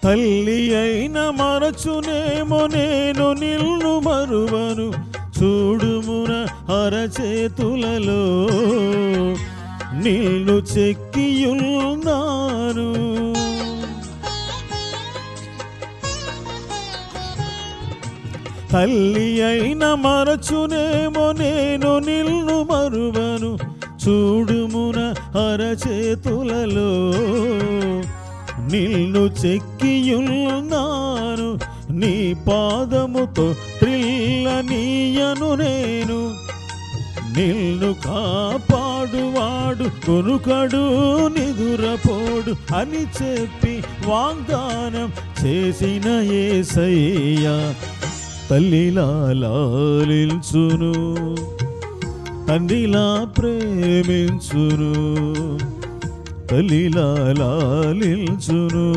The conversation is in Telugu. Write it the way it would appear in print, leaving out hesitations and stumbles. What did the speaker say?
తల్లి అయిన మరచునేమో నేను నిన్ను మరువను, చూడుమున అరచేతులలో నిన్ను చెక్కియున్నాను. తల్లి అయిన మరచునేమో నేను నిన్ను మరువను, చూడుమున అరచేతులలో నిన్ను చెక్కియున్నాను. నీ పాదముతో త్రిల్లనీయను నేను, నిన్ను కాపాడువాడు కొనుకడు నిదురపోడు అని చెప్పి వాగ్దానం చేసిన యేసయ్యా తల్లిలా లాలించును, తండ్రిలా ప్రేమించును, తల్లిలా లాలించును.